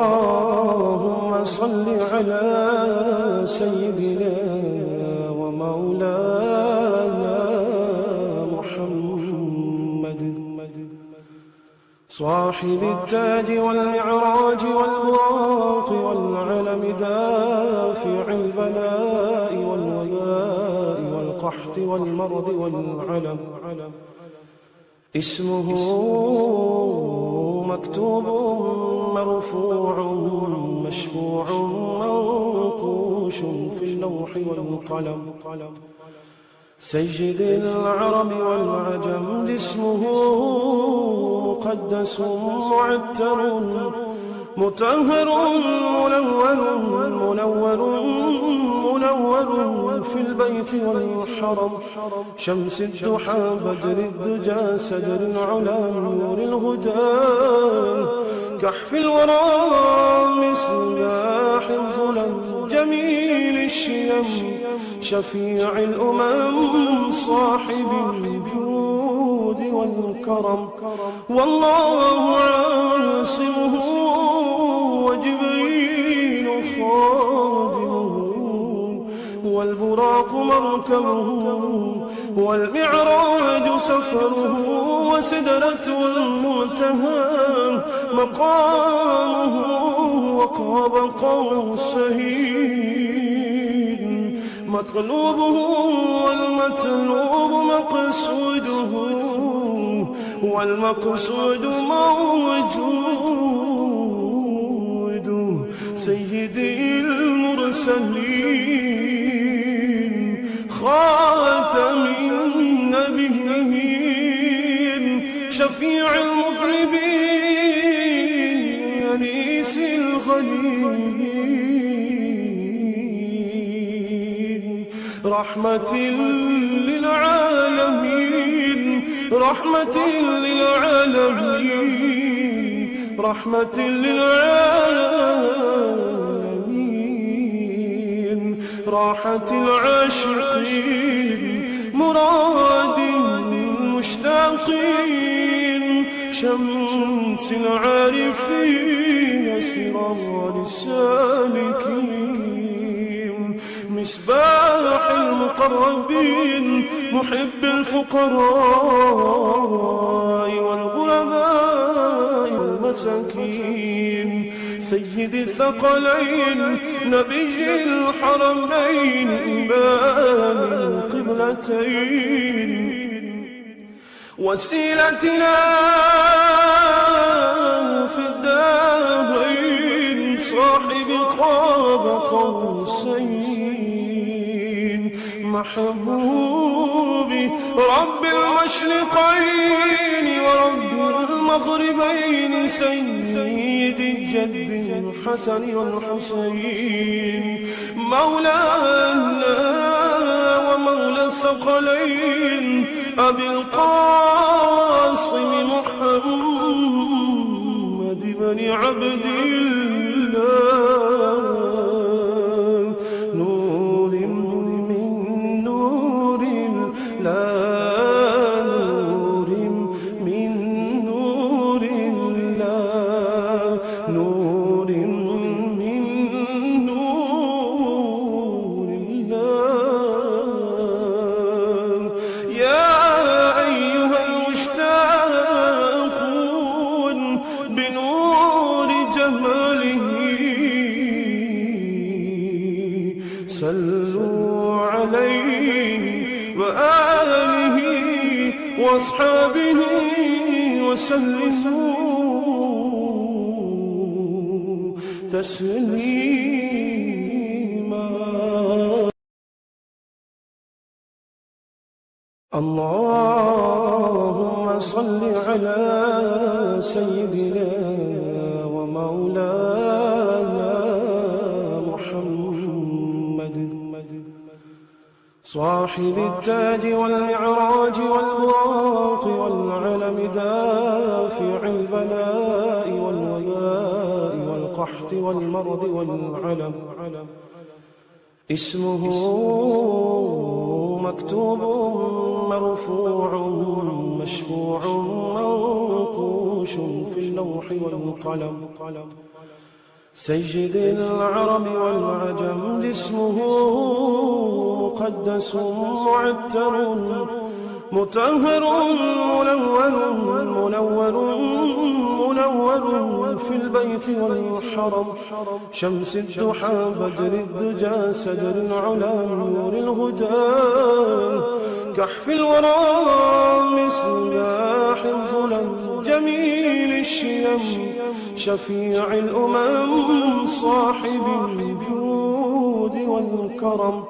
اللهم صل على سيدنا ومولانا محمد صاحب التاج والمعراج والبراق والعلم دافع البلاء والوباء والقحط والمرض والعلم اسمه مكتوب مرفوع مشفوع منقوش في اللوح والقلم سيد العرب والعجم اسمه مقدس معتر مطهر منور في البيت والحرم شمس الضحى بدر الدجى سدر العلا نور الهدى كحف الورى مصباح الظلم جميل الشيم شفيع الأمم صاحب الجود والكرم والله عاصمه وجبريل خادمه والبراق مركبه والمعراج سفره وسدرة المنتهى مقامه وقاب قوسين مطلوبه والمطلوب مقصوده والمقصود موجود سيدي المرسلين خاتم النبيين شفيع المذنبين أنيس الغليلين رحمة للعالمين رحمة للعالمين رحمة للعالمين راحة العاشقين مراد المشتاقين شمس العارفين سراج السالكين مصباح المقربين محب الفقراء والغرباء والمساكين سيد الثقلين نبي الحرمين إمام القبلتين وسيلتنا في الدارين صاحب قاب قوسين محبوبي رب المشرقين ورب المغربين سيد الجد الحسن والحسين مولانا ومولى الثقلين أبي القاسم محمد بن عبد الله نور من نور الله نور من نور الله نور من نور الله يا أيها المشتاقون بنور جماله صلوا عليه وآله وأصحابه وسلموا تسليما اللهم صل على سيدنا ومولانا محمد صاحب التاج والمعراج والبراق والعلم دافع البلاء والوباء والقحط والمرض والعلم اسمه مكتوب مرفوع مشفوع منقوش منقوش في اللوح والقلم. سيد العرب والعجم جسمه مقدس معتر مطهر منور في البيت والحرم. شمس الضحى بدر الدجى سدر العلا نور الهدى كحف الورى مصباح الظلم جميل الشيم شفيع الأمم صاحب الجود والكرم.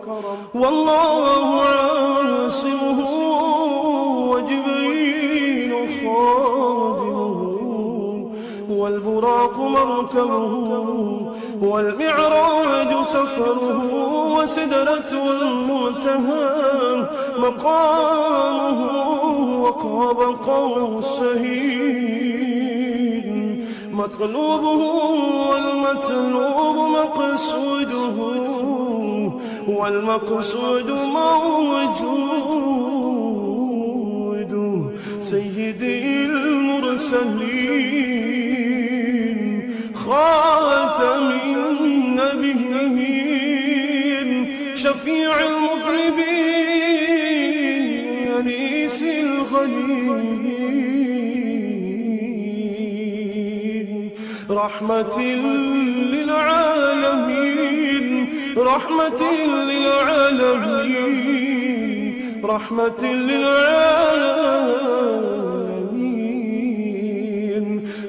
والله عاصمه وجبريل خادمه والبراق مركبه والمعراج سفره وسدرة المنتهى مقامه وقاب قوسين مطلوبه والمطلوب مقصوده والمقصود موجود. سيدي المرسلين خاتم النبيين شفيع المذنبين أنيس الغليلين رحمة للعالمين رحمة للعالمين رحمة للعالمين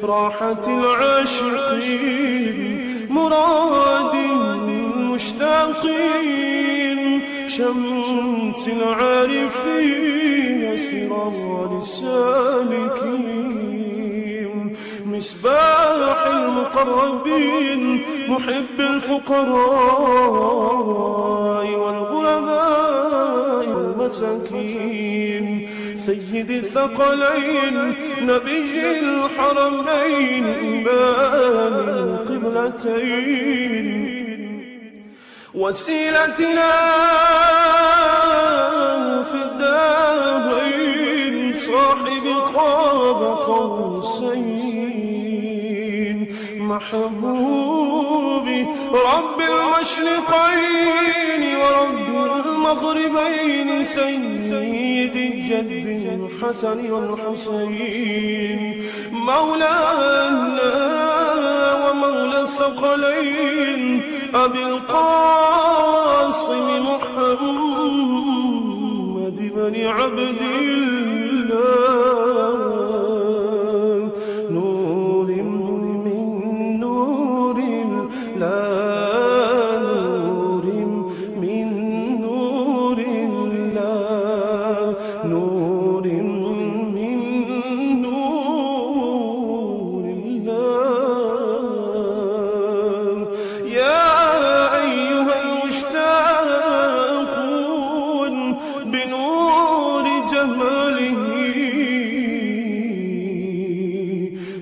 راحة العاشقين مراد المشتاقين شمس العارفين سرار السالكين مصباح المقربين محب الفقراء والغرباء والمساكين سيد الثقلين نبي الحرمين إمام القبلتين وسيلتنا في الدارين صاحب قاب قوسين محبوب رب المشرقين ورب المغربين سيد الجد الحسن والحسين مولانا ومولى الثقلين أبي القاسم محمد بن عبد الله نور من نور الله نور من نور الله نور من نور الله. يا أيها المشتاقون بنور جماله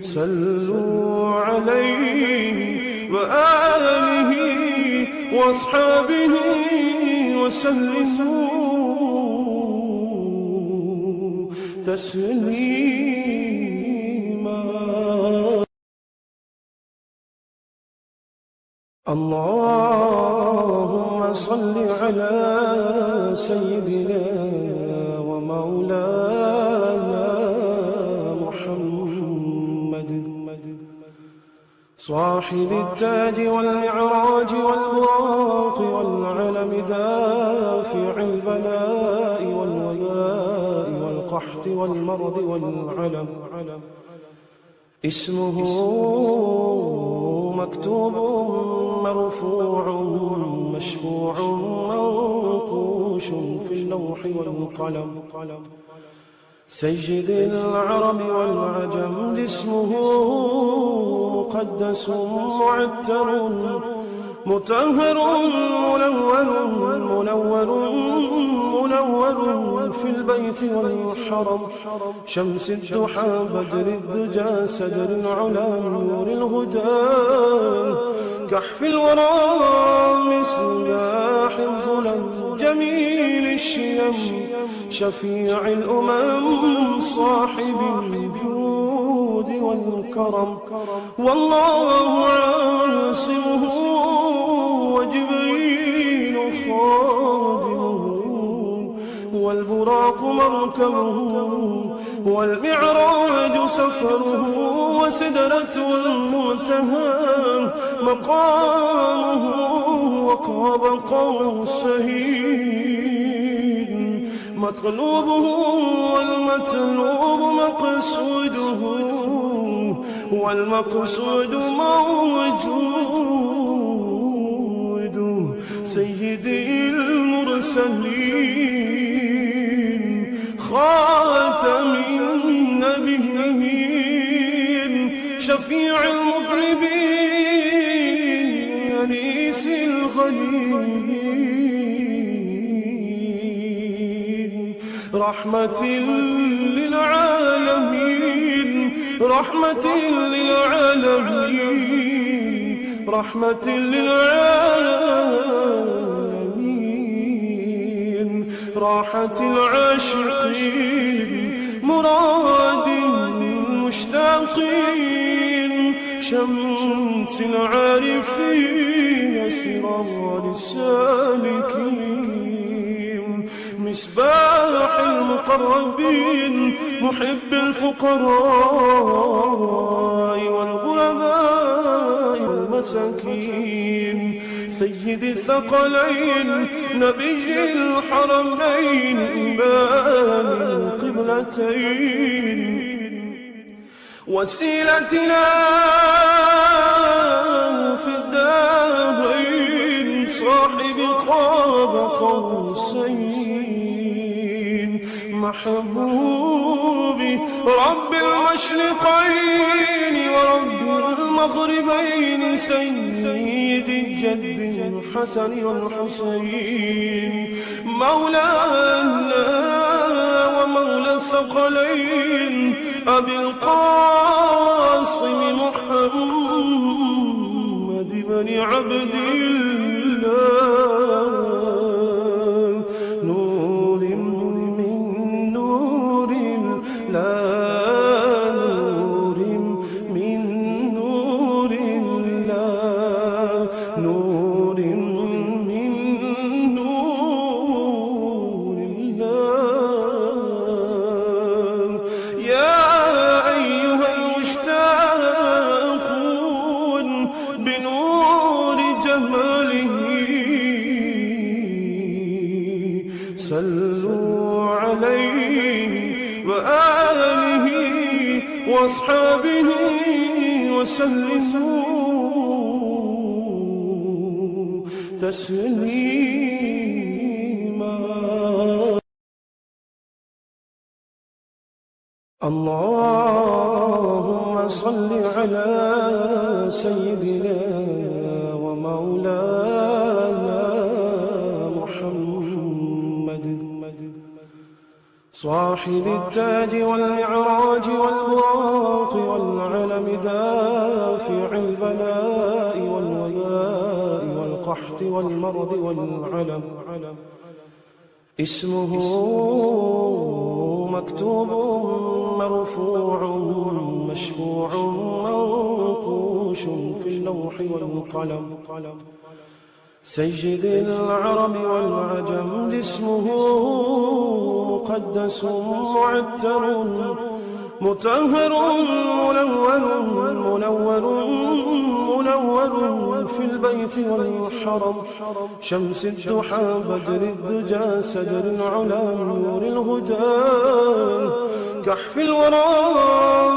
صلوا عليه وآله وأصحابه وسلموا تسليما. اللهم صل على سيدنا ومولانا محمد صاحب التاج والمعراج والبراق والعلم دافع البلاء والوباء والقحط والمرض والعلم اسمه مكتوب مرفوع مشفوع منقوش في اللوح والقلم. سيد العرب والعجم جسمه مقدس معتر مطهر منور في البيت والحرم. شمس الضحى بدر الدجى سدر العلا نور الهدى كحف الورى مصباح الظلم جميل الشيم شفيع الأمم صاحب الجود والكرم والله عاصمه وجبريل خادمه والبراق مركبه والمعراج سفره وسدرة المنتهى مقامه وقاب قوسين مطلوبه والمطلوب مقصوده والمقصود موجود سيدي المرسلين خاتم النبيين شفيع المذنبين أنيس الغليلين رحمة للعالمين رحمة للعالمين رحمة للعالمين راحة العاشقين مراد المشتاقين شمس العارفين سراج السالكين مصباح المقربين محب الفقراء والغرباء والمساكين سيد الثقلين نبي الحرمين إمام القبلتين وسيلتنا في الدارين صاحب قاب قوسين محبوبي رب المشرقين ورب المغربين سيد الجد الحسن والحسين مولانا ومولى الثقلين أبي القاسم محمد بن عبد الله نور من نور الله نور من نور الله نور من نور الله يا أيها المشتاقون بنور جماله صلوا عليه وآله وأصحابه وسلموا تسليما اللهم صل على سيدنا ومولانا محمد صاحب التاج والمعراج والبراق والعلم دافع البلاء والوباء والقحط والمرض والعلم اسمه مكتوب مرفوع مشفوع منقوش في اللوح والقلم سيد العرب والعجم اسمه مقدس معتر مطهر منور في البيت والحرم شمس الضحى بدر الدجى سدر العلا نور الهدى كحف الورى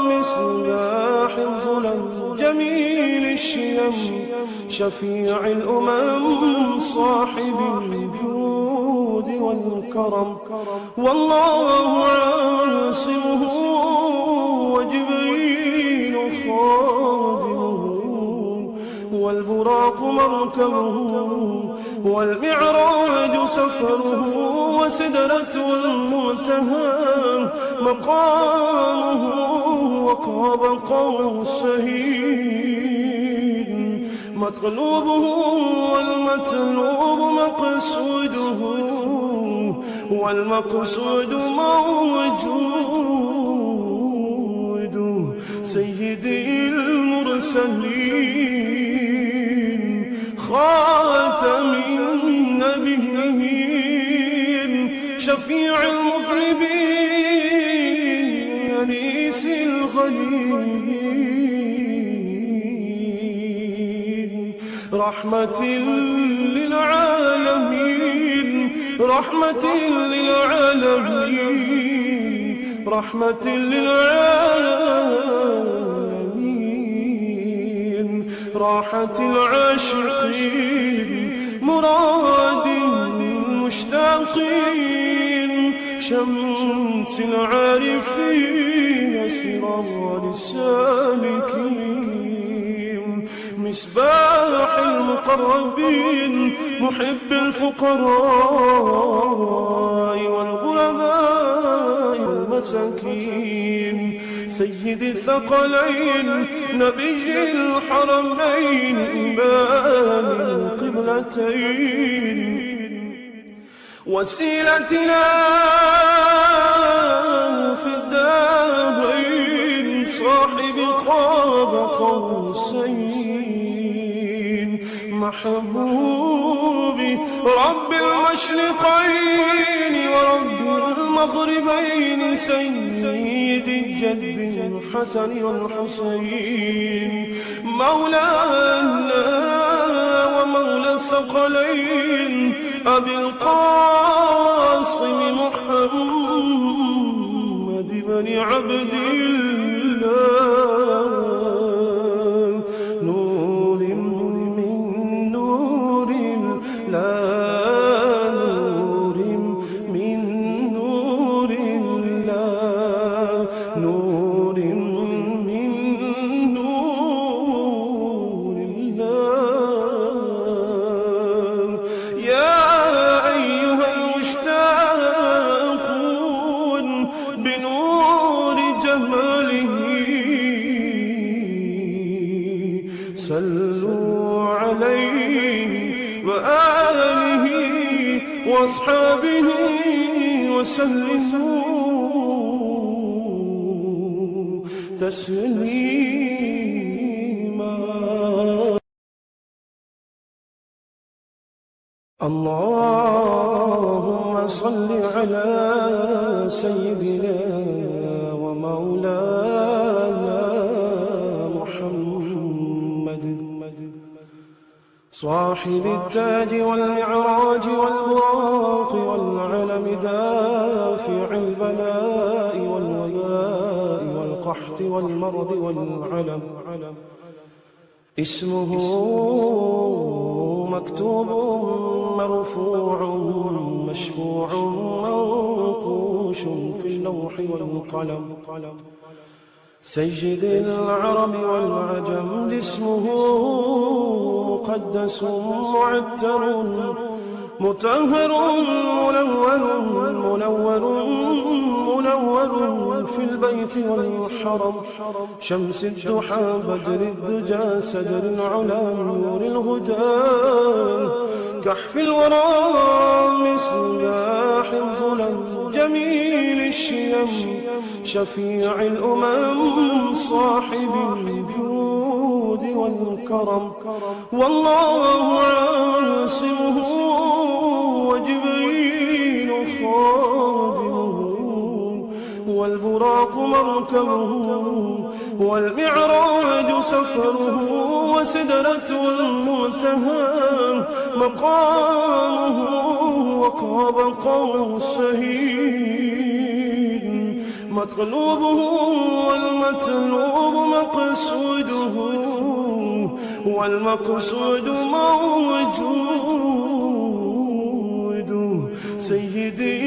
مصباح الظلم جميل الشيم شفيع الأمم صاحب الجود والكرم والله عاصمه وجبريل خادمه والبراق مركبه والمعراج سفره وسدرة المنتهى مقامه وقاب قوسين مطلوبه والمطلوب مقصوده والمقصود موجود سيدي المرسلين خاتم النبيين شفيع المذنبين أنيس الغليل رحمة للعالمين رحمة للعالمين رحمة للعالمين راحة العاشقين مراد المشتاقين شمس العارفين سرار السالكين مصباح المقربين محب الفقراء والغرباء والمساكين سيد الثقلين نبي الحرمين إمام القبلتين وسيلتنا في الدارين صاحب قاب قوسين محبوبي رب المشرقين ورب المغربين سيد الجد الحسن والحسين مولانا ومولى الثقلين أبي القاسم محمد بن عبد الله نور من نور الله نور من نور الله نور من نور الله يا أيها المشتاقون بنور جماله صلوا عليه وآله وأصحابه وسلموا تسليما اللهم صل على سيدنا ومولانا محمد صاحب التاج والمعراج والبراق والعلم دافع البلاء والوباء والقحط والمرض والعلم اسمه مكتوب مرفوع مشفوع منقوش في اللوح والقلم سيد العرب والعجم اسمه مقدس معتر مطهر منور في البيت والحرم شمس الضحى بدر الدجى سدر العلا نور الهدى كحف الورى مصباح الظلم جميل الشيم شفيع الأمم صاحب الجود والكرم والله عاصمه وجبريل خادمه والبراق مركبه والمعراج سفره وسدرة المنتهى مقامه وقاب قوسين مطلوبه والمطلوب مقصوده والمقصود موجود سيدي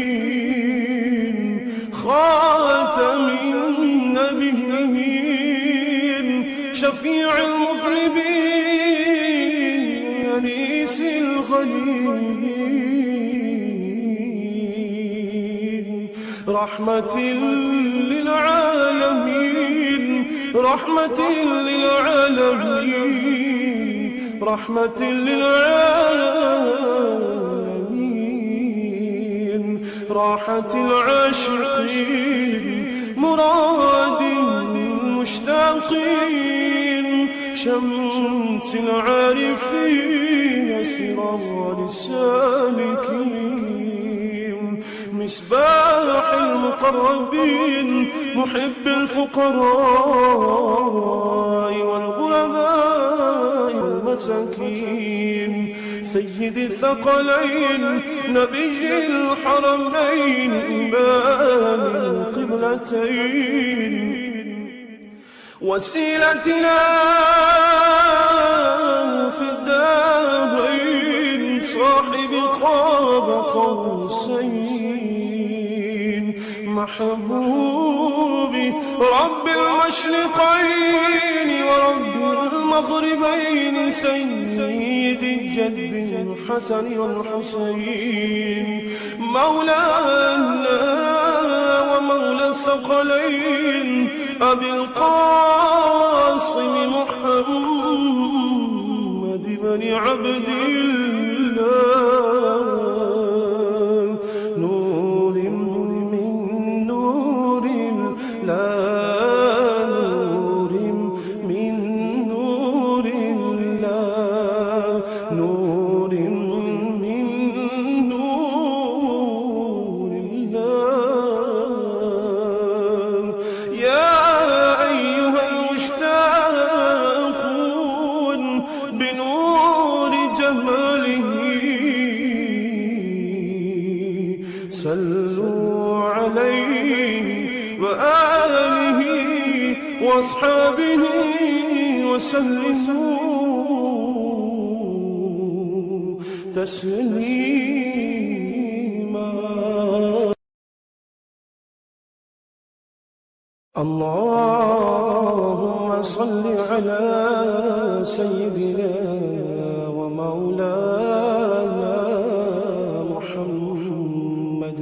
المرسلين خاتم النبيين شفيع المذنبين أنيس الغليل رحمة للعالمين رحمة للعالمين رحمة للعالمين راحة العاشقين مراد المشتاقين، شمس العارفين سراج السالكين، مصباح المقربين محب الفقراء والغرباء والمساكين، سيد الثقلين نبي الحرمين إمام القبلتين، وسيلتنا في الدارين صاحب قاب قوسين، محبوبي رب المشرقين ورب المغربين، سيد الجد الحسن والحسين، مولانا ومولى الثقلين أبي القاسم محمد بن عبد الله، نور من نور الله، نور من نور الله، نور من نور الله. يا أيها المشتاقون بنور جماله، صلوا عليه وآله وأصحابه وسلموا تسليما. اللهم صل على سيدنا ومولانا محمد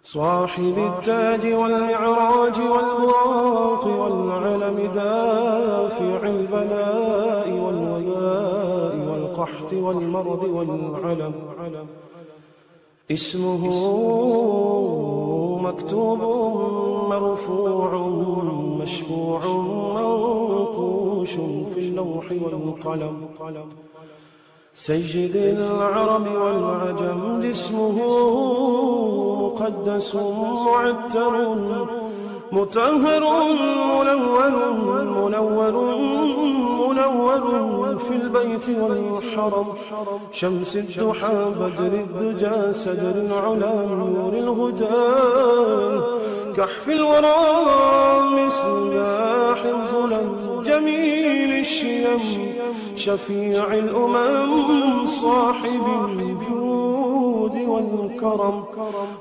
صاحب التاج والمعراج والبراق والعلم، دافع البلاء والوباء والقحط والمرض والعلم، اسمه مكتوب مرفوع مشفوع منقوش في اللوح والقلم، سيد العرب والعجم، اسمه مقدس معتر مطهر منور في البيت والحرم، شمس الضحى بدر الدجى سدر العلا نور الهدى، كحف الورى مصباح الظلم، جميل الشيم شفيع الأمم، صاحب الجود والكرم،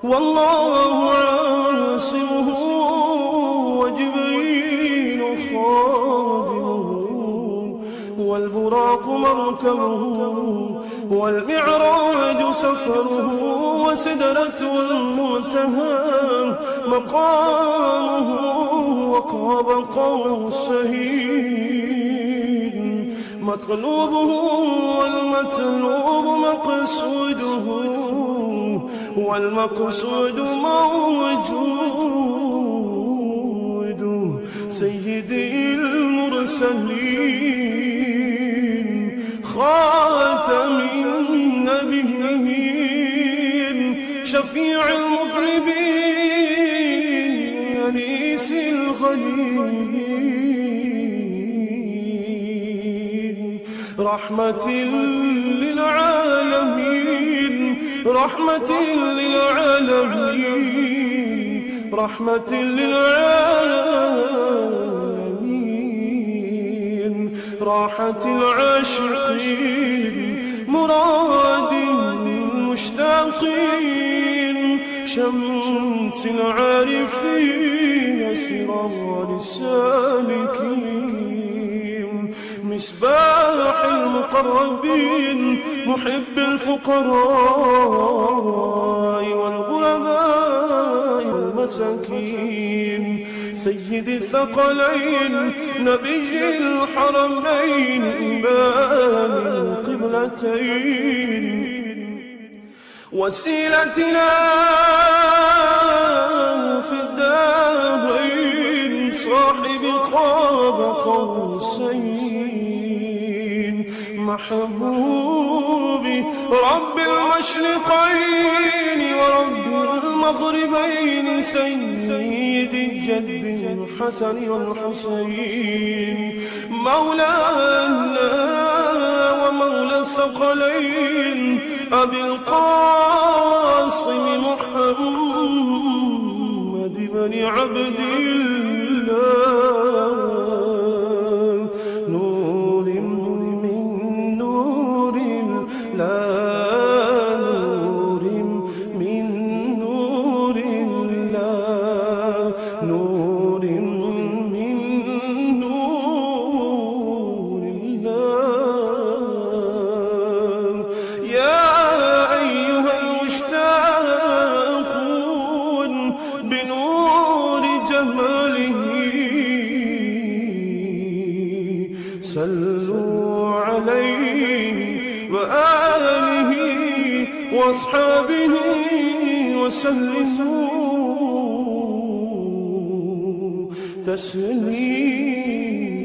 والله عاصمه وجبريل خادمه، والبراق مركبه، والمعراج سفره، وسدرة المنتهى مقامه، وقاب قوسين مطلوبه، والمطلوب مقصوده، والمقصود موجود، سيدي المرسلين خاتم النبيين، شفيع المذنبين أنيس الغريبين، رحمة للعالمين، رحمة للعالمين، رحمة للعالمين، راحة العاشقين، مراد المشتاقين، شمس العارفين سراج السالكين، مصباح المقربين محب الفقراء والغرباء والمساكين، سيد الثقلين نبي الحرمين إمام القبلتين، وسيلتنا في الدارين صاحب قاب قوسين محبوبي رب المشرقين ورب المغربين سيد الجد الحسن والحسين مولانا ومولى الثقلين أبي القاسم محمد بن عبد الله نور من نور الله نور من نور الله نور من نور الله يا أيها المشتاقون بنور جماله صلوا عليه وآله وأصحابه وسلموا تسليما.